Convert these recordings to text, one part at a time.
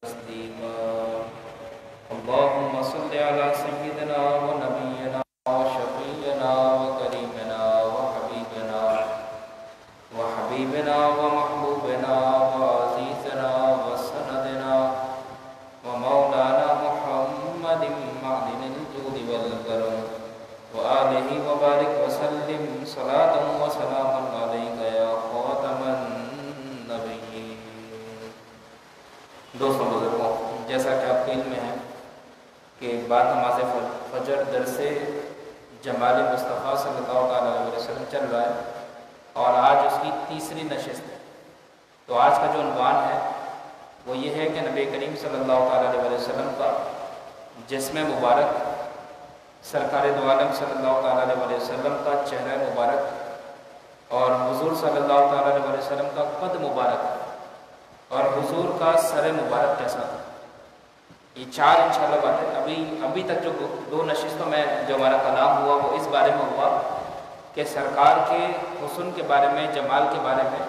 تسلیما اللهم صل على سيدنا ونبينا وشفيعنا وكريمنا وحبيبنا ومحبوبنا وعزيزنا وسندنا ومولانا محمد معدن الجود والكرم وآله وبارك وسلم صلاة وسلاما عليك يا خاتم النبيين۔ دوستوں بزرگوں، جیسا کہ آپ کے علم میں ہے کہ بعد نماز فجر درس جمال مصطفیٰ صلی اللہ علیہ وسلم چل رہا ہے اور آج اس کی تیسری نشست ہے۔ تو آج کا جو عنوان ہے وہ یہ ہے کہ نبی کریم صلی اللہ علیہ وسلم کا جسم مبارک، سرکار دو عالم صلی اللہ علیہ وسلم کا چہرہ مبارک اور حضور صلی اللہ علیہ وسلم کا قد مبارک اور حضور کا سر مبارک کیسا تھا، یہ چار انشاءاللہ باتیں ابھی تک جو دو نشستوں میں جو ہمارا کلام ہوا وہ اس بارے میں ہوا کہ سرکار کے حسن کے بارے میں، جمال کے بارے میں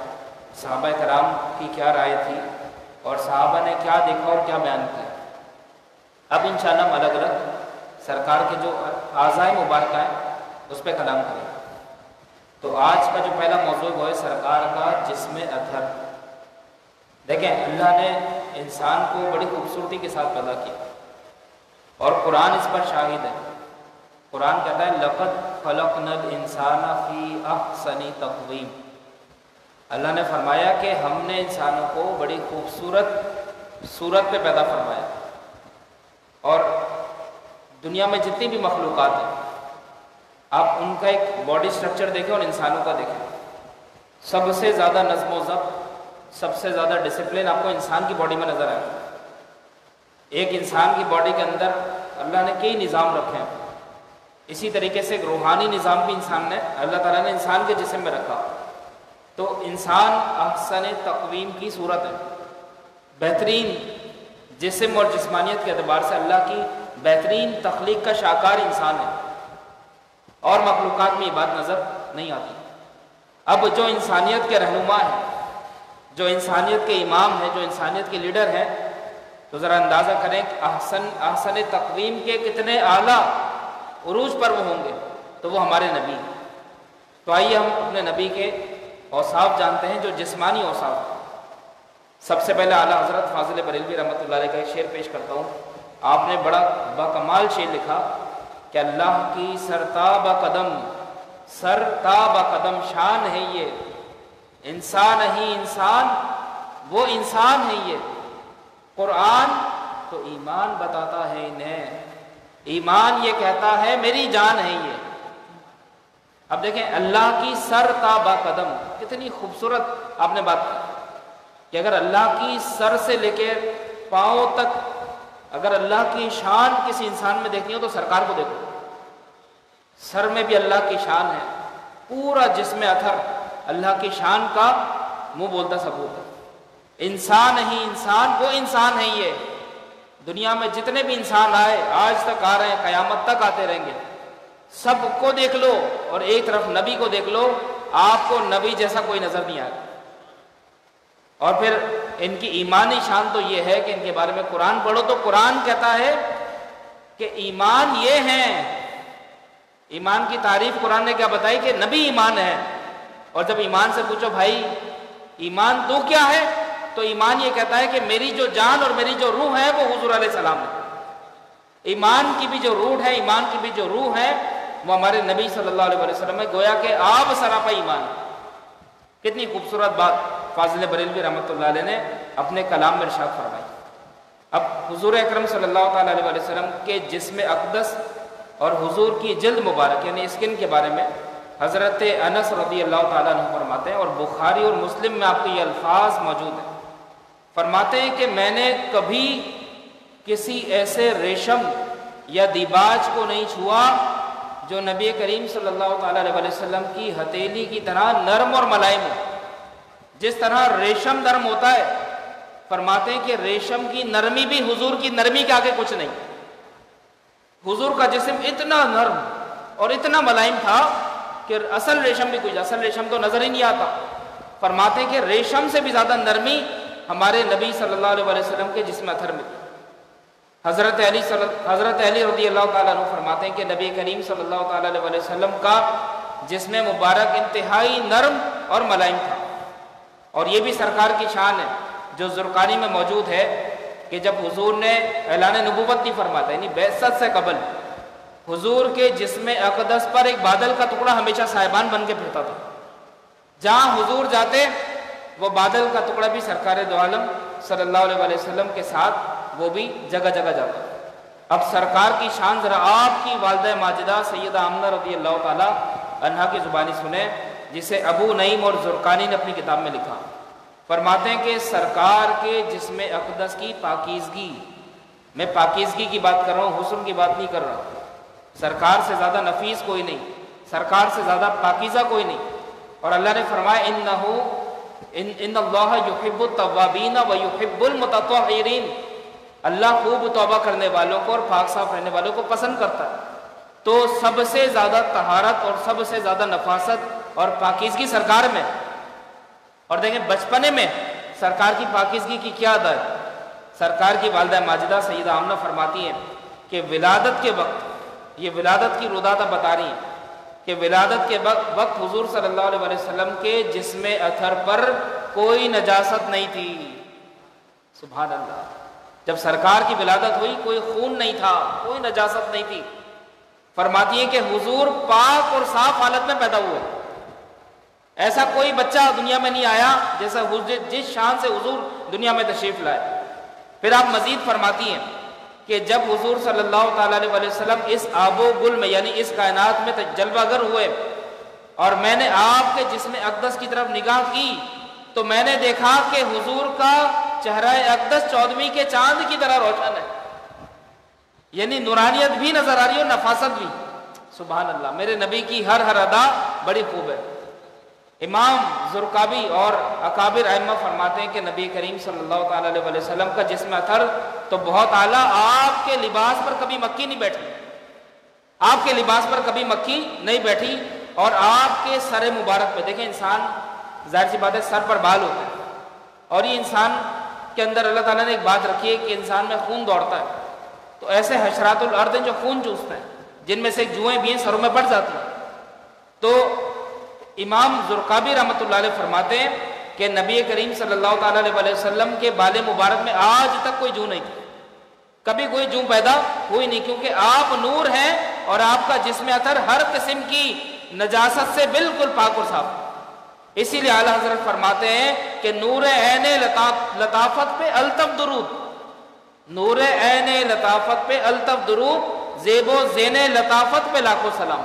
صحابہ کرام کی کیا رائے تھی اور صحابہ نے کیا دیکھا اور کیا بیان کیا۔ اب انشاءاللہ ہم الگ الگ سرکار کے جو اعضاء مبارکہ ہیں اس پہ کلام کریں۔ تو آج کا جو پہلا موضوع وہ ہے سرکار کا جسم اطہر۔ دیکھیں، اللہ نے انسان کو بڑی خوبصورتی کے ساتھ پیدا کیا اور قرآن اس پر شاہد ہے۔ قرآن کہتا ہے لَقَدْ خَلَقْنَا الْإِنسَانَ فِي أَحْسَنِ تَقْوِيمٍ۔ اللہ نے فرمایا کہ ہم نے انسانوں کو بڑی خوبصورت صورت پہ پیدا فرمایا، اور دنیا میں جتنی بھی مخلوقات ہیں آپ ان کا ایک باڈی سٹرکچر دیکھیں اور انسانوں کا دیکھیں، سب سے زیادہ نظم و ضبط، سب سے زیادہ ڈسپلن آپ کو انسان کی باڈی میں نظر آئے گا۔ ایک انسان کی باڈی کے اندر اللہ نے کئی نظام رکھے ہیں، اسی طریقے سے ایک روحانی نظام بھی انسان نے، اللہ تعالیٰ نے انسان کے جسم میں رکھا۔ تو انسان احسن تقویم کی صورت ہے، بہترین جسم اور جسمانیت کے اعتبار سے اللہ کی بہترین تخلیق کا شاہکار انسان ہے، اور مخلوقات میں یہ بات نظر نہیں آتی۔ اب جو انسانیت کے رہنما ہیں، جو انسانیت کے امام ہیں، جو انسانیت کے لیڈر ہیں، تو ذرا اندازہ کریں کہ احسن تقویم کے کتنے اعلیٰ عروج پر وہ ہوں گے، تو وہ ہمارے نبی ہیں۔ تو آئیے ہم اپنے نبی کے اوصاف جانتے ہیں، جو جسمانی اوصاف۔ سب سے پہلے اعلیٰ حضرت فاضل بریلوی رحمۃ اللہ علیہ کا ایک شعر پیش کرتا ہوں۔ آپ نے بڑا باکمال شعر لکھا کہ اللہ کی سرتابہ قدم شان ہے یہ، انسان ہی انسان وہ انسان ہے یہ، قرآن تو ایمان بتاتا ہے انہیں، ایمان یہ کہتا ہے میری جان ہے یہ۔ اب دیکھیں، اللہ کی سر تابہ قدم، کتنی خوبصورت آپ نے بات کی کہ اگر اللہ کی سر سے لے کے پاؤں تک اگر اللہ کی شان کسی انسان میں دیکھنی ہو تو سرکار کو دیکھو، سر میں بھی اللہ کی شان ہے، پورا جسم اطہر اللہ کی شان کا منہ بولتا ثبوت ہے۔ انسان ہی انسان وہ انسان ہے یہ، دنیا میں جتنے بھی انسان آئے، آج تک آ رہے ہیں، قیامت تک آتے رہیں گے، سب کو دیکھ لو اور ایک طرف نبی کو دیکھ لو، آپ کو نبی جیسا کوئی نظر نہیں آئے گا۔ اور پھر ان کی ایمانی شان تو یہ ہے کہ ان کے بارے میں قرآن پڑھو تو قرآن کہتا ہے کہ ایمان یہ ہیں۔ ایمان کی تعریف قرآن نے کیا بتائی کہ نبی ایمان ہے، اور جب ایمان سے پوچھو بھائی ایمان تو کیا ہے، تو ایمان یہ کہتا ہے کہ میری جو جان اور میری جو روح ہے وہ حضور علیہ السلام ہے۔ ایمان کی بھی جو روح ہے، ایمان کی بھی جو روح ہے وہ ہمارے نبی صلی اللہ علیہ وسلم ہے، گویا کہ آپ سراپا ایمان۔ کتنی خوبصورت بات فاضل بریلوی رحمۃ اللہ علیہ نے اپنے کلام میں ارشاد فرمائی۔ اب حضور اکرم صلی اللہ تعالیٰ علیہ وسلم کے جسم اقدس اور حضور کی جلد مبارک یعنی اسکن کے بارے میں حضرت انس رضی اللہ تعالیٰ عنہ فرماتے ہیں، اور بخاری اور مسلم میں آپ کے یہ الفاظ موجود ہیں، فرماتے ہیں کہ میں نے کبھی کسی ایسے ریشم یا دیباج کو نہیں چھوا جو نبی کریم صلی اللہ تعالیٰ علیہ وسلم کی ہتھیلی کی طرح نرم اور ملائم ہو۔ جس طرح ریشم نرم ہوتا ہے، فرماتے ہیں کہ ریشم کی نرمی بھی حضور کی نرمی کے آگے کچھ نہیں۔ حضور کا جسم اتنا نرم اور اتنا ملائم تھا کہ اصل ریشم بھی کچھ، اصل ریشم تو نظر ہی نہیں آتا۔ فرماتے ہیں کہ ریشم سے بھی زیادہ نرمی ہمارے نبی صلی اللہ علیہ وسلم کے جسم اطہر میں تھی۔ حضرت علی رضی اللہ تعالیٰ عنہ فرماتے ہیں کہ نبی کریم صلی اللہ تعالیٰ علیہ وسلم کا جسم مبارک انتہائی نرم اور ملائم تھا، اور یہ بھی سرکار کی شان ہے جو زرقانی میں موجود ہے کہ جب حضور نے اعلان نبوت نہیں فرماتا، یعنی بعثت سے قبل حضور کے جسم اقدس پر ایک بادل کا ٹکڑا ہمیشہ سائبان بن کے پھرتا تھا، جہاں حضور جاتے وہ بادل کا ٹکڑا بھی سرکار دو عالم صلی اللہ علیہ وسلم کے ساتھ وہ بھی جگہ جگہ جاتا۔ اب سرکار کی شان ذرا آپ کی والدہ ماجدہ سیدہ آمنہ رضی اللہ تعالی عنہا کی زبانی سنیں، جسے ابو نعیم اور زرقانی نے اپنی کتاب میں لکھا۔ فرماتے ہیں کہ سرکار کے جسم اقدس کی پاکیزگی، میں پاکیزگی کی بات کر رہا ہوں، حسن کی بات نہیں کر رہا، سرکار سے زیادہ نفیس کوئی نہیں، سرکار سے زیادہ پاکیزہ کوئی نہیں، اور اللہ نے فرمایا ان اللہ یحب التوابین و یحب المتطہرین، اللہ خوب توبہ کرنے والوں کو اور پاک صاف رہنے والوں کو پسند کرتا ہے۔ تو سب سے زیادہ طہارت اور سب سے زیادہ نفاست اور پاکیزگی سرکار میں، اور دیکھیں بچپنے میں سرکار کی پاکیزگی کی کیا ادا ہے۔ سرکار کی والدہ ماجدہ سیدہ آمنہ فرماتی ہیں کہ ولادت کے وقت، یہ ولادت کی رودات بتا رہی ہیں کہ ولادت کے وقت حضور صلی اللہ علیہ وسلم کے جسم اطہر پر کوئی نجاست نہیں تھی۔ سبحان اللہ، جب سرکار کی ولادت ہوئی کوئی خون نہیں تھا، کوئی نجاست نہیں تھی۔ فرماتی ہیں کہ حضور پاک اور صاف حالت میں پیدا ہوئے، ایسا کوئی بچہ دنیا میں نہیں آیا جیسا جس شان سے حضور دنیا میں تشریف لائے۔ پھر آپ مزید فرماتی ہیں کہ جب حضور صلی اللہ تعالیٰ علیہ وسلم اس آب و گل میں یعنی اس کائنات میں جلوہ گر ہوئے اور میں نے آپ کے جسم اقدس کی طرف نگاہ کی تو میں نے دیکھا کہ حضور کا چہرہ اقدس 14ویں کے چاند کی طرح روشن ہے، یعنی نورانیت بھی نظر آ رہی ہے اور نفاست بھی۔ سبحان اللہ، میرے نبی کی ہر ادا بڑی خوب ہے۔ امام زرقابی اور اکابر ائمہ فرماتے ہیں کہ نبی کریم صلی اللہ تعالیٰ علیہ وسلم کا جسم اطہر تو بہت اعلیٰ، آپ کے لباس پر کبھی مکھی نہیں بیٹھی، آپ کے لباس پر کبھی مکھی نہیں بیٹھی، اور آپ کے سر مبارک پہ دیکھیں، انسان ظاہر سی بات ہے سر پر بال ہوتا ہے، اور یہ انسان کے اندر اللہ تعالیٰ نے ایک بات رکھی ہے کہ انسان میں خون دوڑتا ہے، تو ایسے حشرات الارض ہیں جو خون چوستے ہیں، جن میں سے ایک جوئیں بھی ہیں سروں میں بڑھ جاتی ہیں۔ تو امام زرقابی رحمۃ اللہ علیہ فرماتے ہیں کہ نبی کریم صلی اللہ تعالیٰ علیہ وسلم کے بال مبارک میں آج تک کوئی جو نہیں تھی، کبھی کوئی جو پیدا ہوئی نہیں، کیونکہ آپ نور ہیں اور آپ کا جسم اطہر ہر قسم کی نجاست سے بالکل پاک اور صاف۔ اسی لیے اعلیٰ حضرت فرماتے ہیں کہ نور عین لطافت پہ الطف درود، نور عین لطافت پہ الطف درود، زیب و زین لطافت پہ لاکھوں سلام۔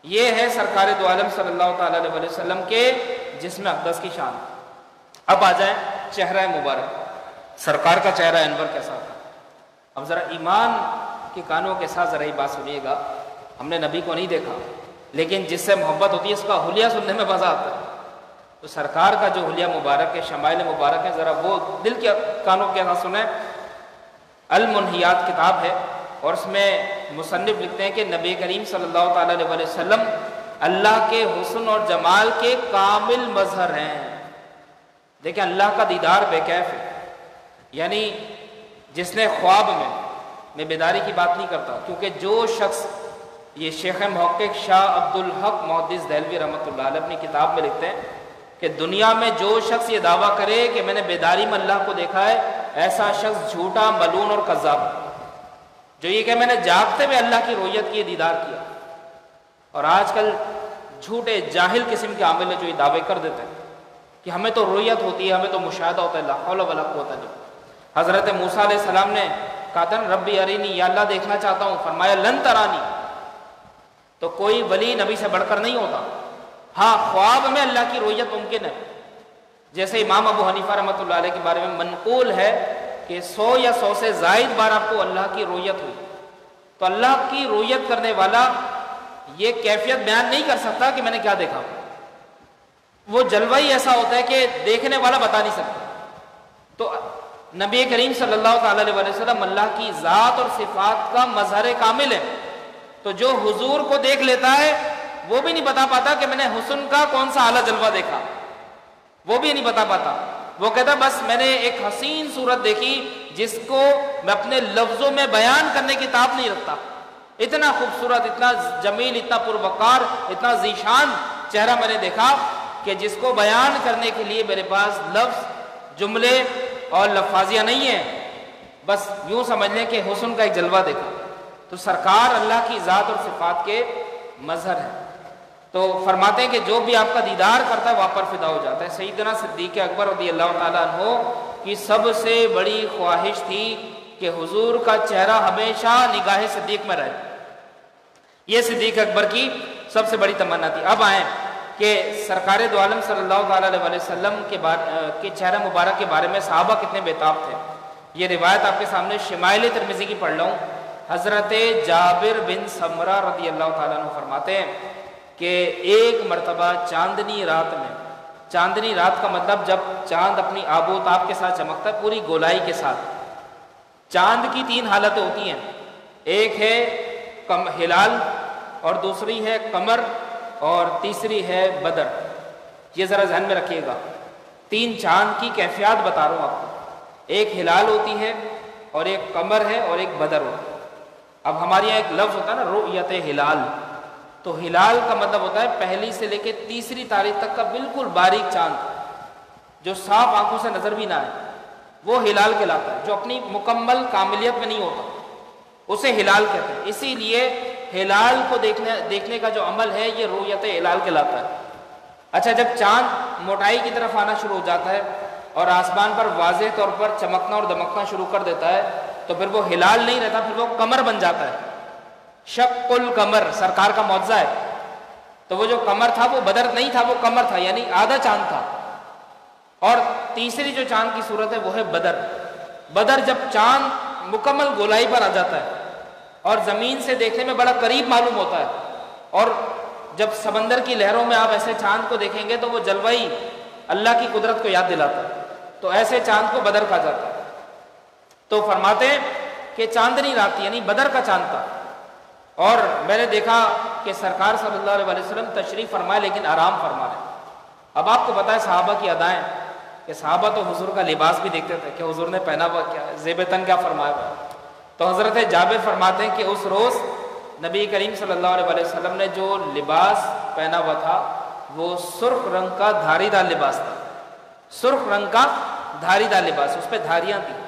یہ ہے سرکار دو عالم صلی اللہ تعالیٰ علیہ وسلم کے جسم اقدس کی شان۔ اب آ جائیں چہرہ مبارک، سرکار کا چہرہ انور کیسا تھا۔ اب ذرا ایمان کے کانوں کے ساتھ ذرا یہ بات سنیے گا، ہم نے نبی کو نہیں دیکھا، لیکن جس سے محبت ہوتی ہے اس کا حلیہ سننے میں مزہ آتا ہے۔ تو سرکار کا جو حلیہ مبارک ہے، شمائل مبارک ہے، ذرا وہ دل کے کانوں کے ساتھ سنیں۔ المنہیات کتاب ہے، اور اس میں مصنف لکھتے ہیں کہ نبی کریم صلی اللہ تعالیٰ علیہ وسلم اللہ کے حسن اور جمال کے کامل مظہر ہیں۔ دیکھیں اللہ کا دیدار بے کیف ہے، یعنی جس نے خواب میں بیداری کی بات نہیں کرتا، کیونکہ جو شخص، یہ شیخ محقق شاہ عبدالحق محدث دہلوی رحمۃ اللہ علیہ اپنی کتاب میں لکھتے ہیں کہ دنیا میں جو شخص یہ دعویٰ کرے کہ میں نے بیداری میں اللہ کو دیکھا ہے، ایسا شخص جھوٹا، ملعون اور کذاب ہے۔ جو یہ کہ میں نے جاگتے ہوئے اللہ کی رؤیت کی، دیدار کیا۔ اور آج کل جھوٹے جاہل قسم کے عامل ہیں جو یہ دعوے کر دیتے ہیں کہ ہمیں تو رؤیت ہوتی ہے، ہمیں تو مشاہدہ ہوتا ہے، لا حول ولا قوت الا باللہ۔ حضرت موسیٰ علیہ السلام نے کہا تھا ربی ارینی، یا اللہ دیکھنا چاہتا ہوں، فرمایا لن ترانی۔ تو کوئی ولی نبی سے بڑھ کر نہیں ہوتا، ہاں خواب میں اللہ کی رؤیت ممکن ہے۔ جیسے امام ابو حنیفہ رحمۃ اللہ علیہ کے بارے میں منقول ہے کہ 100 یا 100 سے زائد بار آپ کو اللہ کی رؤیت ہوئی۔ تو اللہ کی رؤیت کرنے والا یہ کیفیت بیان نہیں کر سکتا کہ میں نے کیا دیکھا، وہ جلوہ ہی ایسا ہوتا ہے کہ دیکھنے والا بتا نہیں سکتا۔ تو نبی کریم صلی اللہ تعالیٰ علیہ وسلم اللہ کی ذات اور صفات کا مظہر کامل ہے، تو جو حضور کو دیکھ لیتا ہے وہ بھی نہیں بتا پاتا کہ میں نے حسن کا کون سا اعلیٰ جلوہ دیکھا، وہ بھی نہیں بتا پاتا۔ وہ کہتا بس میں نے ایک حسین صورت دیکھی جس کو میں اپنے لفظوں میں بیان کرنے کی طاقت نہیں رکھتا، اتنا خوبصورت، اتنا جمیل، اتنا پروقار، اتنا ذیشان چہرہ میں نے دیکھا کہ جس کو بیان کرنے کے لیے میرے پاس لفظ، جملے اور لفاظیہ نہیں ہیں، بس یوں سمجھ لیں کہ حسن کا ایک جلوہ دیکھا۔ تو سرکار اللہ کی ذات اور صفات کے مظہر ہیں۔ تو فرماتے ہیں کہ جو بھی آپ کا دیدار کرتا ہے وہ آپ پر فدا ہو جاتا ہے۔ سیدنا صدیق اکبر رضی اللہ تعالیٰ عنہ کی سب سے بڑی خواہش تھی کہ حضور کا چہرہ ہمیشہ نگاہ صدیق میں رہے، یہ صدیق اکبر کی سب سے بڑی تمنا تھی۔ اب آئیں کہ سرکار دو عالم صلی اللہ تعالیٰ علیہ وسلم کے چہرہ مبارک کے بارے میں صحابہ کتنے بےتاب تھے۔ یہ روایت آپ کے سامنے شمائل ترمذی کی پڑھ رہا ہوں۔ حضرت جابر بن سمرہ رضی اللہ تعالیٰ عنہ فرماتے ہیں کہ ایک مرتبہ چاندنی رات میں، چاندنی رات کا مطلب جب چاند اپنی آب و تاب کے ساتھ چمکتا ہے، پوری گولائی کے ساتھ۔ چاند کی تین حالتیں ہوتی ہیں، ایک ہے ہلال، اور دوسری ہے قمر، اور تیسری ہے بدر۔ یہ ذرا ذہن میں رکھیے گا، تین چاند کی کیفیات بتا رہا ہوں آپ کو، ایک ہلال ہوتی ہے اور ایک قمر ہے اور ایک بدر ہوتی ہے۔ اب ہمارے یہاں ایک لفظ ہوتا ہے نا رؤیت ہلال، تو ہلال کا مطلب ہوتا ہے پہلی سے لے کے تیسری تاریخ تک کا بالکل باریک چاند جو صاف آنکھوں سے نظر بھی نہ آئے، وہ ہلال کہلاتا ہے۔ جو اپنی مکمل کاملیت میں نہیں ہوتا اسے ہلال کہتے ہیں۔ اسی لیے ہلال کو دیکھنے کا جو عمل ہے یہ رؤیت ہلال کہلاتا ہے۔ اچھا، جب چاند موٹائی کی طرف آنا شروع ہو جاتا ہے اور آسمان پر واضح طور پر چمکنا اور دمکنا شروع کر دیتا ہے تو پھر وہ ہلال نہیں رہتا، پھر وہ قمر بن جاتا ہے۔ شق القمر سرکار کا معجزہ ہے۔ تو وہ جو قمر تھا وہ بدر نہیں تھا، وہ قمر تھا، یعنی آدھا چاند تھا۔ اور تیسری جو چاند کی صورت ہے وہ ہے بدر۔ بدر جب چاند مکمل گولائی پر آ جاتا ہے اور زمین سے دیکھنے میں بڑا قریب معلوم ہوتا ہے، اور جب سمندر کی لہروں میں آپ ایسے چاند کو دیکھیں گے تو وہ جلوہ اللہ کی قدرت کو یاد دلاتا ہے، تو ایسے چاند کو بدر کہا جاتا ہے۔ تو فرماتے ہیں کہ چاندنی رات یعنی بدر کا چاند تھا، اور میں نے دیکھا کہ سرکار صلی اللہ علیہ وسلم تشریف فرمائے لیکن آرام فرما رہے۔ اب آپ کو پتہ ہے صحابہ کی ادائیں کہ صحابہ تو حضور کا لباس بھی دیکھتے تھے کہ حضور نے پہنا ہوا کیا ہے، زیب تن کیا فرمایا ہوا ہے۔ تو حضرت جابر فرماتے ہیں کہ اس روز نبی کریم صلی اللہ علیہ وسلم نے جو لباس پہنا ہوا تھا وہ سرخ رنگ کا دھاری دار لباس تھا، سرخ رنگ کا دھاری دار لباس، اس پہ دھاریاں تھیں۔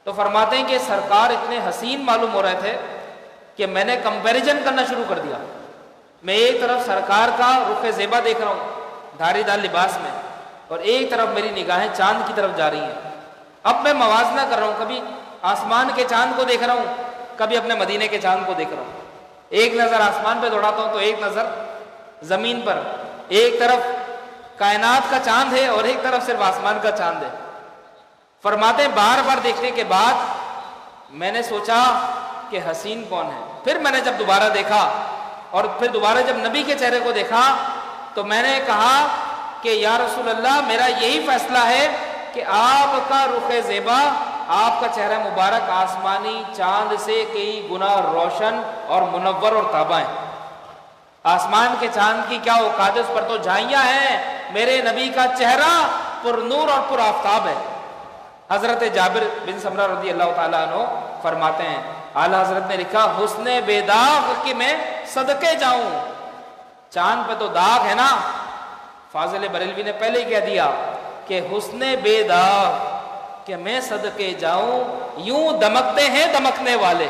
تو فرماتے ہیں کہ سرکار اتنے حسین معلوم ہو رہے تھے کہ میں نے کمپیریزن کرنا شروع کر دیا۔ میں ایک طرف سرکار کا رخ زیبا دیکھ رہا ہوں دھاری دار لباس میں، اور ایک طرف میری نگاہیں چاند کی طرف جا رہی ہیں۔ اب میں موازنہ کر رہا ہوں، کبھی آسمان کے چاند کو دیکھ رہا ہوں، کبھی اپنے مدینے کے چاند کو دیکھ رہا ہوں۔ ایک نظر آسمان پہ دوڑاتا ہوں تو ایک نظر زمین پر، ایک طرف کائنات کا چاند ہے اور ایک طرف صرف آسمان کا چاند ہے۔ فرماتے ہیں بار بار دیکھنے کے بعد میں نے سوچا کہ حسین کون ہے۔ پھر میں نے جب دوبارہ دیکھا اور پھر دوبارہ جب نبی کے چہرے کو دیکھا تو میں نے کہا کہ یا رسول اللہ، میرا یہی فیصلہ ہے کہ آپ کا رخ زیبا، آپ کا چہرہ مبارک آسمانی چاند سے کئی گنا روشن اور منور اور تابع ہے۔ آسمان کے چاند کی کیا اوقات ہے، اس پر تو جھائیاں ہیں، میرے نبی کا چہرہ پر نور اور پر آفتاب ہے۔ حضرت جابر بن سمرہ رضی اللہ تعالیٰ عنہ فرماتے ہیں اعلیٰ حضرت نے لکھا حسن بے داغ کہ میں صدقے جاؤں۔ چاند پہ تو داغ ہے نا، فاضل بریلوی نے پہلے ہی کہہ دیا کہ حسن بے داغ کہ میں صدقے جاؤں، یوں دمکتے ہیں دمکنے والے۔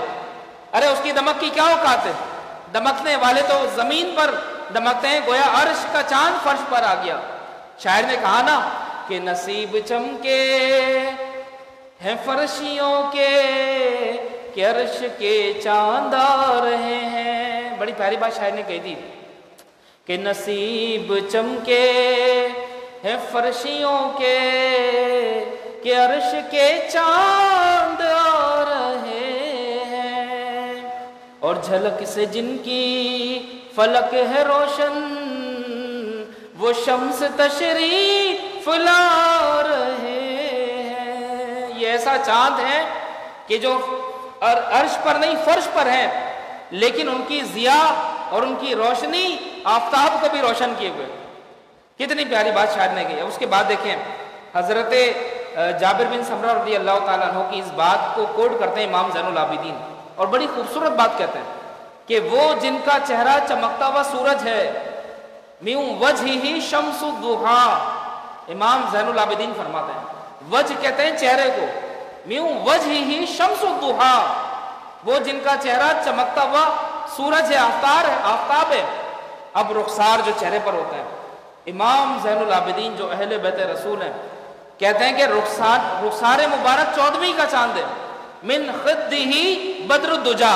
ارے اس کی دمک کی کیا اوقات ہے، دمکنے والے تو زمین پر دمکتے ہیں، گویا عرش کا چاند فرش پر آ گیا۔ شاعر نے کہا نا کہ نصیب چمکے ہیں فرشیوں کے کہ عرش کے چاند آ رہے ہیں۔ بڑی پیاری بات شاعر نے کہی تھی کہ نصیب چمکے ہیں فرشیوں کے کہ عرش کے چاند آ رہے ہیں، اور جھلک سے جن کی فلک ہے روشن وہ شمس تشریف لا رہے ہیں۔ یہ ایسا چاند ہے کہ جو عرش پر نہیں فرش پر ہے، لیکن ان کی ضیاء اور ان کی روشنی آفتاب کو بھی روشن کیے ہوئے۔ کتنی پیاری بات شاعر نے کی۔ اس کے بعد دیکھیں حضرت جابر بن سمرہ رضی اللہ تعالیٰ عنہ کی اس بات کو کوٹ کرتے ہیں امام زین العابدین، اور بڑی خوبصورت بات کہتے ہیں کہ وہ جن کا چہرہ چمکتا ہوا سورج ہے، میوں وجہہ شمس الضحا، امام زین العابدین فرماتے ہیں وجہ کہتے ہیں چہرے کو، میوں وجہہ شمس الضحا، وہ جن کا چہرہ چمکتا ہوا سورج ہے، آفتاب ہے۔ اب رخسار جو چہرے پر ہوتا ہے، امام زین العابدین جو اہل بیت رسول ہیں کہتے ہیں کہ رخسار مبارک 14ویں کا چاند ہے، من خدہ بدر الدجا،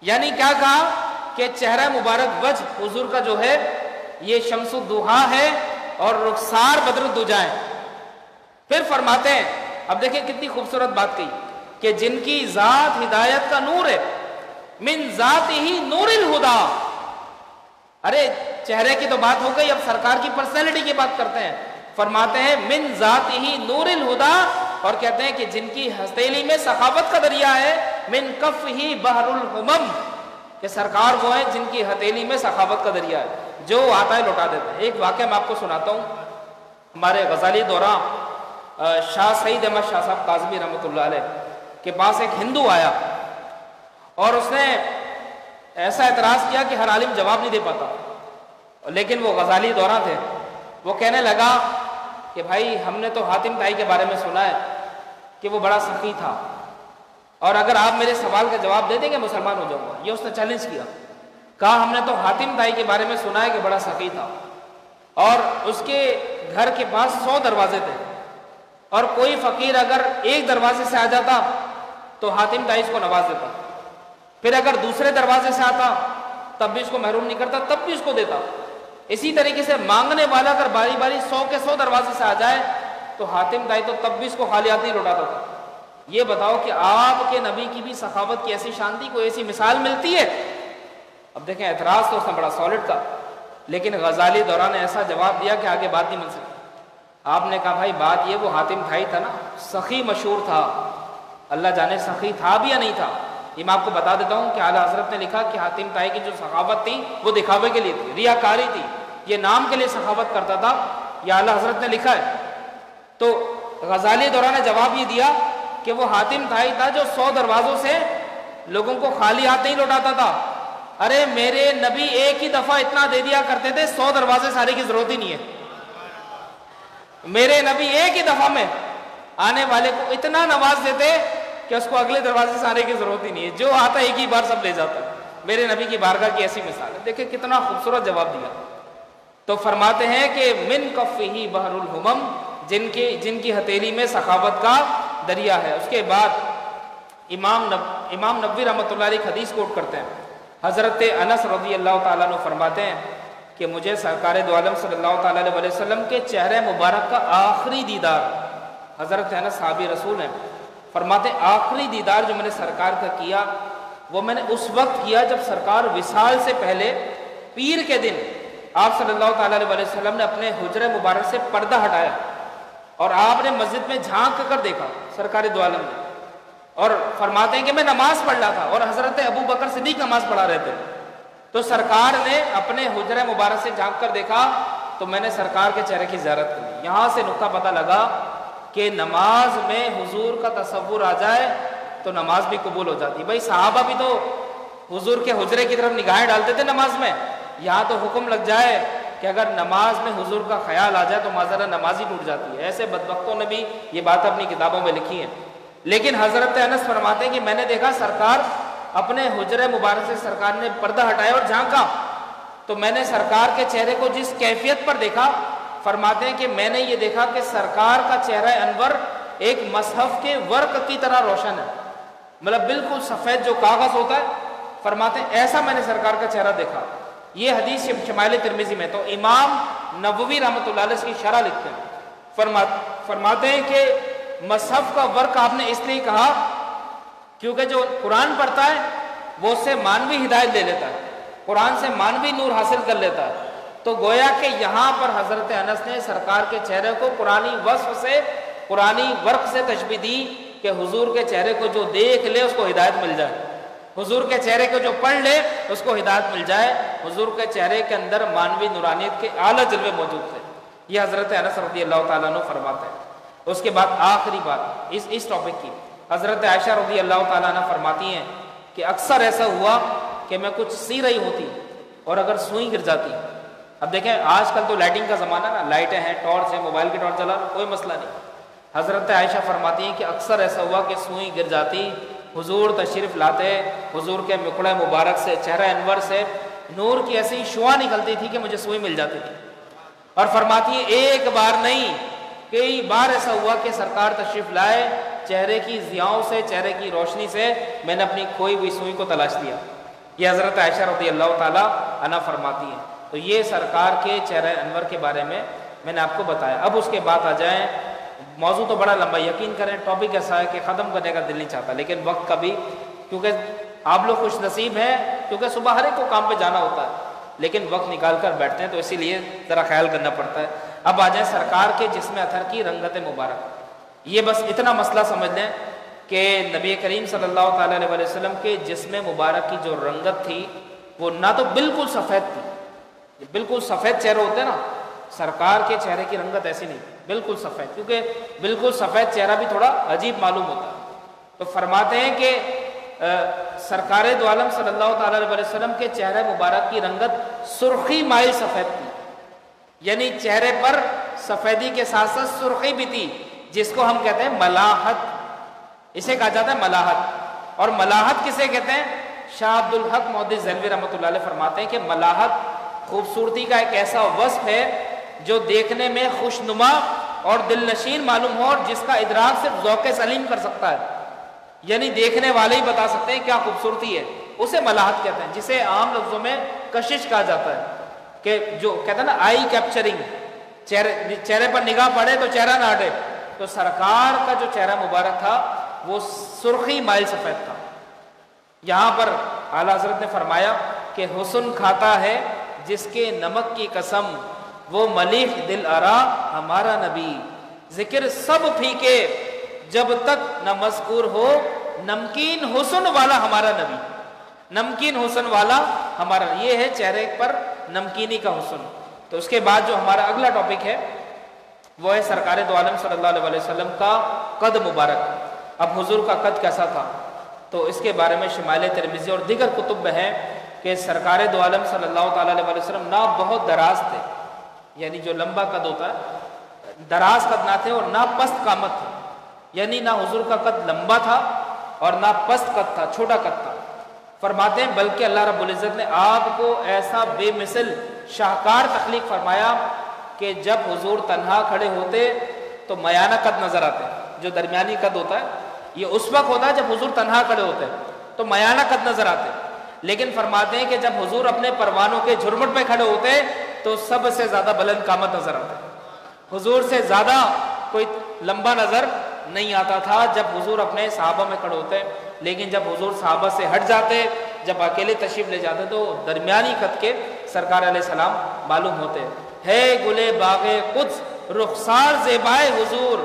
یعنی کیا کہا کہ چہرہ مبارک وجہ حضور کا جو ہے یہ شمس الضحا ہے اور رخسار بدر الدجا ہے۔ پھر فرماتے ہیں، اب دیکھیں کتنی خوبصورت بات کہی کہ جن کی ذات ہدایت کا نور ہے، من ذاتہ نور الہدا، ارے چہرے کی تو بات ہو گئی، اب سرکار کی پرسنالٹی کی بات کرتے ہیں، فرماتے ہیں من ذاتہ نور الہدا، اور کہتے ہیں کہ جن کی ہتھیلی میں سخاوت کا دریا ہے، من کفہ بحر الہمم، کہ سرکار وہ ہیں جن کی ہتھیلی میں سخاوت کا دریا ہے، جو آتا ہے لوٹا دیتا ہے۔ ایک واقعہ میں آپ کو سناتا ہوں، ہمارے غزالی دوران شاہ سعید احمد شاہ صاحب کاظمی رحمۃ اللہ علیہ کے پاس ایک ہندو آیا اور اس نے ایسا اعتراض کیا کہ ہر عالم جواب نہیں دے پاتا، لیکن وہ غزالی دوران تھے۔ وہ کہنے لگا کہ بھائی ہم نے تو حاتم طائی کے بارے میں سنا ہے کہ وہ بڑا سخی تھا، اور اگر آپ میرے سوال کا جواب دے دیں گے مسلمان ہو جاؤں گا۔ یہ اس نے چیلنج کیا، کہا ہم نے تو حاتم طائی کے بارے میں سنا ہے کہ بڑا سخی تھا، اور اس کے گھر کے پاس 100 دروازے تھے، اور کوئی فقیر اگر ایک دروازے سے آ جاتا تو حاتم طائی اس کو نواز دیتا، پھر اگر دوسرے دروازے سے آتا تب بھی اس کو محروم نہیں کرتا، تب بھی اس کو دیتا۔ اسی طریقے سے مانگنے والا اگر باری باری 100 کے 100 دروازے سے آ جائے تو حاتم طائی تو تب بھی اس کو خالی ہاتھ نہیں لوٹاتا تھا۔ یہ بتاؤ کہ آپ کے نبی کی بھی سخاوت کی ایسی شان تھی، کوئی ایسی مثال ملتی ہے؟ اب دیکھیں اعتراض تو اس نے بڑا سالڈ تھا، لیکن غزالی دوران نے ایسا جواب دیا کہ آگے بات نہیں بن سکتی۔ آپ نے کہا بھائی بات یہ، وہ حاتم طائی تھا نا، سخی مشہور تھا، اللہ جانے سخی تھا بھی یا نہیں تھا۔ یہ میں آپ کو بتا دیتا ہوں کہ اعلیٰ حضرت نے لکھا کہ حاتم طائی کی جو سخاوت تھی وہ دکھاوے کے لیے تھی، ریاکاری تھی، یہ نام کے لیے سخاوت کرتا تھا، یہ اعلیٰ حضرت نے لکھا ہے۔ تو غزالی دوران نے جواب یہ دیا کہ وہ حاتم طائی تھا جو 100 دروازوں سے لوگوں کو خالی ہاتھ نہیں لوٹاتا تھا۔ ارے میرے نبی ایک ہی دفعہ اتنا دے دیا کرتے تھے، 100 دروازے سارے کی ضرورت ہی نہیں ہے۔ میرے نبی ایک ہی دفعہ میں آنے والے کو اتنا نواز دیتے کہ اس کو اگلے دروازے سے آنے کی ضرورت ہی نہیں ہے، جو آتا ایک ہی بار سب لے جاتا ہے۔ میرے نبی کی بارگاہ کی ایسی مثال ہے، دیکھیں کتنا خوبصورت جواب دیا۔ تو فرماتے ہیں کہ من کفہ بحر الہمم، جن کی ہتھیلی میں سخاوت کا دریا ہے۔ اس کے بعد امام نبوی رحمۃ اللہ علیہ حدیث کوٹ کرتے ہیں، حضرت انس رضی اللہ تعالیٰ عنہ فرماتے ہیں کہ مجھے سرکار دو عالم صلی اللہ تعالیٰ علیہ وسلم کے چہرے مبارک کا آخری دیدار، حضرت انس صحابی رسول ہیں، فرماتے ہیں آخری دیدار جو میں نے سرکار کا کیا وہ میں نے اس وقت کیا جب سرکار وصال سے پہلے پیر کے دن آپ صلی اللہ تعالیٰ علیہ وسلم نے اپنے حجرے مبارک سے پردہ ہٹایا اور آپ نے مسجد میں جھانک کر دیکھا سرکار دو عالم نے، اور فرماتے ہیں کہ میں نماز پڑھ رہا تھا اور حضرت ابو بکر صدیق نماز پڑھا رہے تھے، تو سرکار نے اپنے حجرے مبارک سے جھانک کر دیکھا تو میں نے سرکار کے چہرے کی زیارت کی۔ یہاں سے نقطہ پتہ لگا کہ نماز میں حضور کا تصور آ جائے تو نماز بھی قبول ہو جاتی۔ بھائی صحابہ بھی تو حضور کے حجرے کی طرف نگاہیں ڈالتے تھے نماز میں، یہاں تو حکم لگ جائے کہ اگر نماز میں حضور کا خیال آ جائے تو معذرہ نماز ہی ٹوٹ جاتی ہے۔ ایسے بدبختوں نے بھی یہ بات اپنی کتابوں میں لکھی ہیں، لیکن حضرت انس فرماتے ہیں کہ میں نے دیکھا سرکار اپنے حجرے مبارک سے سرکار نے پردہ ہٹایا اور جھانکا تو میں نے سرکار کے چہرے کو جس کیفیت پر دیکھا، فرماتے ہیں کہ میں نے یہ دیکھا کہ سرکار کا چہرہ انور ایک مصحف کے ورق کی طرح روشن ہے، مطلب بالکل سفید جو کاغذ ہوتا ہے، فرماتے ہیں ایسا میں نے سرکار کا چہرہ دیکھا۔ یہ حدیث شمائل ترمذی میں، تو امام نووی رحمۃ اللہ علیہ اس کی شرح لکھتے ہیں، فرماتے ہیں کہ مصحف کا ورق آپ نے اس لیے کہا کیونکہ جو قرآن پڑھتا ہے وہ اس سے مانوی ہدایت لے لیتا ہے، قرآن سے مانوی نور حاصل کر لیتا ہے، تو گویا کہ یہاں پر حضرت انس نے سرکار کے چہرے کو قرآنی وصف سے، قرآنی ورق سے تشبیہ دی کہ حضور کے چہرے کو جو دیکھ لے اس کو ہدایت مل جائے، حضور کے چہرے کو جو پڑھ لے اس کو ہدایت مل جائے۔ حضور کے چہرے کے اندر مانوی نورانیت کے اعلیٰ جلوے موجود تھے۔ یہ حضرت انس رضی اللہ تعالیٰ عنہ فرماتے ہیں۔ اس کے بعد آخری بات اس ٹاپک کی، حضرت عائشہ رضی اللہ تعالیٰ عنہ فرماتی ہیں کہ اکثر ایسا ہوا کہ میں کچھ سی رہی ہوتی اور اگر سوئی گر جاتی۔ اب دیکھیں آج کل تو لائٹنگ کا زمانہ نا، لائٹیں ہیں، ٹارچ ہے، موبائل کی ٹارچ چلا کوئی مسئلہ نہیں۔ حضرت عائشہ فرماتی ہیں کہ اکثر ایسا ہوا کہ سوئی گر جاتی، حضور تشریف لاتے، حضور کے مکڑے مبارک سے، چہرہ انور سے نور کی ایسی شعاع نکلتی تھی کہ مجھے سوئی مل جاتی تھی۔ اور فرماتی ہے ایک بار نہیں کئی بار ایسا ہوا کہ سرکار تشریف لائے، چہرے کی ضیاؤں سے، چہرے کی روشنی سے میں نے اپنی کھوئی ہوئی سوئی کو تلاش لیا۔ یہ حضرت عائشہ رضی اللہ تعالیٰ عنہ فرماتی ہیں۔ تو یہ سرکار کے چہرہ انور کے بارے میں نے آپ کو بتایا۔ اب اس کے بعد آ جائیں، موضوع تو بڑا لمبا، یقین کریں ٹاپک ایسا ہے کہ ختم کرنے کا دل نہیں چاہتا، لیکن وقت کا بھی، کیونکہ آپ لوگ خوش نصیب ہیں کیونکہ صبح ہر ایک کو کام پہ جانا ہوتا ہے، لیکن وقت نکال کر بیٹھتے ہیں تو اسی لیے ذرا خیال کرنا پڑتا ہے۔ اب آ جائیں سرکار کے جسم اطہر کی رنگت مبارک۔ یہ بس اتنا مسئلہ سمجھ لیں کہ نبی کریم صلی اللہ تعالیٰ علیہ وسلم کے جسم مبارک کی جو رنگت تھی وہ نہ تو بالکل سفید تھی، بالکل سفید چہرے ہوتے ہیں نا، سرکار کے چہرے کی رنگت ایسی نہیں تھی، بالکل سفید، کیونکہ بالکل سفید چہرہ بھی تھوڑا عجیب معلوم ہوتا ہے۔ تو فرماتے ہیں کہ سرکار دو عالم صلی اللہ تعالیٰ علیہ وسلم کے چہرے مبارک کی رنگت سرخی مائل سفید تھی، یعنی چہرے پر سفیدی کے ساتھ ساتھ سرخی بھی تھی، جس کو ہم کہتے ہیں ملاحت، اسے کہا جاتا ہے ملاحت۔ اور ملاحت کسے کہتے ہیں؟ شاہ عبد الحق محدث دہلوی رحمۃ اللہ علیہ فرماتے ہیں کہ ملاحت خوبصورتی کا ایک ایسا وصف ہے جو دیکھنے میں خوشنما اور دل نشین معلوم ہو، اور جس کا ادراک صرف ذوق سلیم کر سکتا ہے، یعنی دیکھنے والے ہی بتا سکتے ہیں کیا خوبصورتی ہے، اسے ملاحت کہتے ہیں، جسے عام لفظوں میں کشش کہا جاتا ہے، کہ جو کہتے ہیں نا آئی کیپچرنگ، چہرے پر نگاہ پڑے تو چہرہ نہ ہٹے۔ تو سرکار کا جو چہرہ مبارک تھا وہ سرخی مائل سفید تھا۔ یہاں پر اعلیٰ حضرت نے فرمایا کہ حسن کھاتا ہے جس کے نمک کی قسم، وہ ملیح دل آرا ہمارا نبی، ذکر سب پھیکے جب تک نہ مذکور ہو، نمکین حسن والا ہمارا نبی، نمکین حسن والا ہمارا، یہ ہے چہرے پر نمکینی کا حسن۔ تو اس کے بعد جو ہمارا اگلا ٹاپک ہے وہ ہے سرکار دو عالم صلی اللہ علیہ وسلم کا قد مبارک۔ اب حضور کا قد کیسا تھا؟ تو اس کے بارے میں شمائل ترمذی اور دیگر کتب میں ہے کہ سرکار دو عالم صلی اللہ تعالیٰ علیہ وسلم نہ بہت دراز تھے، یعنی جو لمبا قد ہوتا ہے، دراز قد نہ تھے، اور نہ پست قامت تھے، یعنی نہ حضور کا قد لمبا تھا اور نہ پست قد تھا، چھوٹا قد تھا۔ فرماتے ہیں بلکہ اللہ رب العزت نے آپ کو ایسا بے مثل شاہکار تخلیق فرمایا کہ جب حضور تنہا کھڑے ہوتے تو میانہ قد نظر آتے، جو درمیانی قد ہوتا ہے یہ اس وقت ہوتا ہے جب حضور تنہا کھڑے ہوتے تو میانہ قد نظر آتے، لیکن فرماتے ہیں کہ جب حضور اپنے پروانوں کے جھرمٹ پہ کھڑے ہوتے تو سب سے زیادہ بلند قامت نظر آتے، حضور سے زیادہ کوئی لمبا نظر نہیں آتا تھا جب حضور اپنے صحابہ میں کھڑے ہوتے، لیکن جب حضور صحابہ سے ہٹ جاتے، جب اکیلے تشریف لے جاتے تو درمیانی قد کے سرکار علیہ السلام معلوم ہوتے۔ ہے گلے باغ قدس رخسار زیبائے حضور،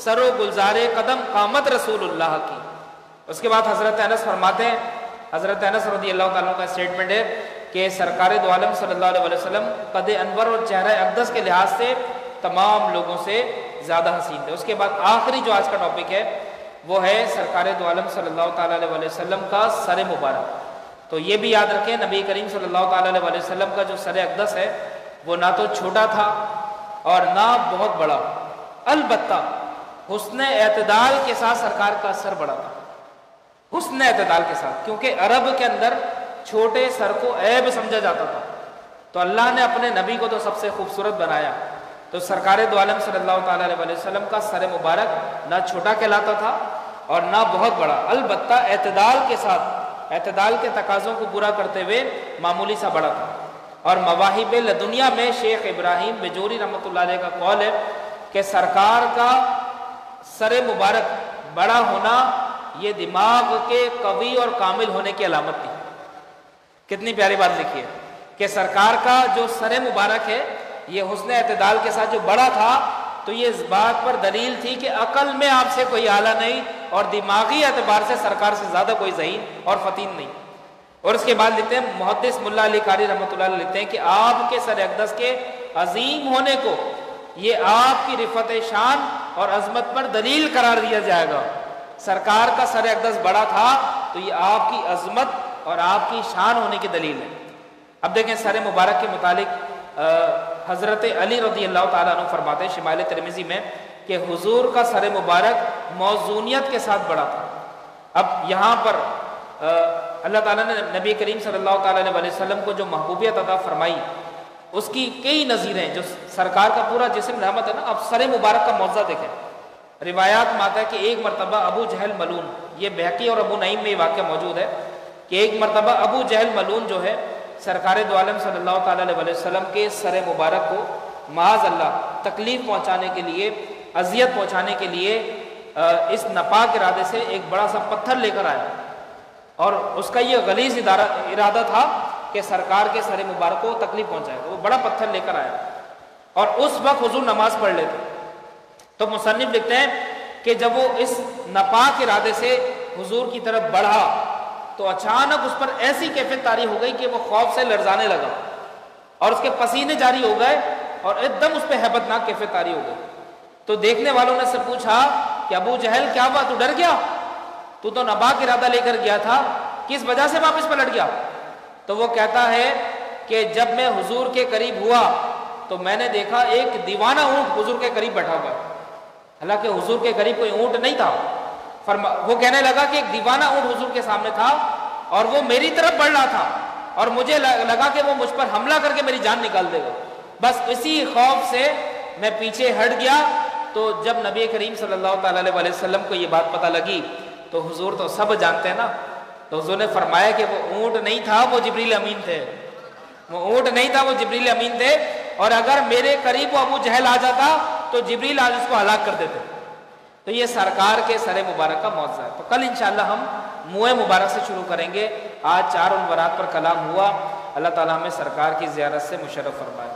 سر و گلزار قدم قامت رسول اللہ کی۔ اس کے بعد حضرت انس فرماتے ہیں، حضرت انس رضی اللہ تعالیٰ کا اسٹیٹمنٹ ہے کہ سرکار دو عالم صلی اللہ علیہ وسلم قد انور اور چہرہ اقدس کے لحاظ سے تمام لوگوں سے زیادہ حسین تھے۔ اس کے بعد آخری جو آج کا ٹاپک ہے وہ ہے سرکار دو عالم صلی اللہ تعالیٰ علیہ وسلم کا سر مبارک۔ تو یہ بھی یاد رکھیں نبی کریم صلی اللہ تعالیٰ علیہ وسلم کا جو سر اقدس ہے وہ نہ تو چھوٹا تھا اور نہ بہت بڑا، البتہ حسن اعتدال کے ساتھ سرکار کا سر بڑا تھا، حسن اعتدال کے ساتھ، کیونکہ عرب کے اندر چھوٹے سر کو عیب سمجھا جاتا تھا، تو اللہ نے اپنے نبی کو تو سب سے خوبصورت بنایا، تو سرکار دو عالم صلی اللہ تعالیٰ علیہ وسلم کا سر مبارک نہ چھوٹا کہلاتا تھا اور نہ بہت بڑا، البتہ اعتدال کے ساتھ، اعتدال کے تقاضوں کو پورا کرتے ہوئے معمولی سا بڑا تھا۔ اور مواہب لدنیا میں شیخ ابراہیم بجوری رحمۃ اللہ علیہ کا قول ہے کہ سرکار کا سر مبارک بڑا ہونا یہ دماغ کے قوی اور کامل ہونے کی علامت تھی۔ کتنی پیاری بات لکھی ہے کہ سرکار کا جو سر مبارک ہے یہ حسن اعتدال کے ساتھ جو بڑا تھا، تو یہ اس بات پر دلیل تھی کہ عقل میں آپ سے کوئی اعلیٰ نہیں اور دماغی اعتبار سے سرکار سے زیادہ کوئی ذہین اور فتین نہیں۔ اور اس کے بعد لکھتے ہیں محدث ملا علی قاری رحمۃ اللہ علیہ لکھتے ہیں کہ آپ کے سر اقدس کے عظیم ہونے کو یہ آپ کی رفعت شان اور عظمت پر دلیل قرار دیا جائے گا۔ سرکار کا سر اقدس بڑا تھا تو یہ آپ کی عظمت اور آپ کی شان ہونے کی دلیل ہے۔ اب دیکھیں سر مبارک کے متعلق حضرت علی رضی اللہ تعالیٰ عنہ فرماتے ہیں شمائل ترمذی میں کہ حضور کا سر مبارک موزونیت کے ساتھ بڑا تھا۔ اب یہاں پر اللہ تعالیٰ نے نبی کریم صلی اللہ تعالیٰ علیہ وسلم کو جو محبوبیت عطا فرمائی اس کی کئی نظیریں، جو سرکار کا پورا جسم رحمت ہے نا۔ اب سر مبارک کا معجزہ دیکھیں، روایات میں آتا ہے کہ ایک مرتبہ ابو جہل ملعون، یہ بہقی اور ابو نعیم میں یہ واقعہ موجود ہے کہ ایک مرتبہ ابو جہل ملعون جو ہے سرکار دو عالم صلی اللہ تعالیٰ علیہ وسلم کے سر مبارک کو معاذ اللہ تکلیف پہنچانے کے لیے، اذیت پہنچانے کے لیے اس ناپاک ارادے سے ایک بڑا سا پتھر لے کر آیا، اور اس کا یہ غلیظ ارادہ تھا کہ سرکار کے سر مبارک کو تکلیف پہنچائے۔ وہ بڑا پتھر لے کر آیا اور اس وقت حضور نماز پڑھ لیتے۔ تو مصنف لکھتے ہیں کہ جب وہ اس ناپاک ارادے سے حضور کی طرف بڑھا تو اچانک اس پر ایسی کیفیت طاری ہو گئی کہ وہ خوف سے لرزانے لگا اور اس کے پسینے جاری ہو گئے اور ایک دم اس پہ ہیبت ناک کیفیت طاری ہو گئی۔ تو دیکھنے والوں نے سے پوچھا کہ ابو جہل کیا ہوا، تو ڈر گیا؟ تو ناپاک ارادہ لے کر گیا تھا، کس وجہ سے واپس پلٹ گیا؟ تو وہ کہتا ہے کہ جب میں حضور کے قریب ہوا تو میں نے دیکھا ایک دیوانہ اونٹ حضور کے قریب بیٹھا ہوا ہے، حالانکہ حضور کے قریب کوئی اونٹ نہیں تھا۔ وہ کہنے لگا کہ ایک دیوانہ اونٹ حضور کے سامنے تھا اور وہ میری طرف بڑھ رہا تھا اور مجھے لگا کہ وہ مجھ پر حملہ کر کے میری جان نکال دے گا، بس اسی خوف سے میں پیچھے ہٹ گیا۔ تو جب نبی کریم صلی اللہ تعالیٰ علیہ وسلم کو یہ بات پتہ لگی تو حضور تو سب جانتے ہیں نا، تو حضور نے فرمایا کہ وہ اونٹ نہیں تھا، وہ جبریل امین تھے۔ وہ اونٹ نہیں تھا، وہ جبریل امین تھے، اور اگر میرے قریب وہ ابو جہل آ جاتا تو جبریل آج اس کو ہلاک کر دیتے۔ تو یہ سرکار کے سر مبارک کا معجزہ ہے۔ تو کل انشاءاللہ ہم منہ مبارک سے شروع کریں گے۔ آج 4 عنوانات پر کلام ہوا۔ اللہ تعالیٰ ہمیں سرکار کی زیارت سے مشرف فرمائے۔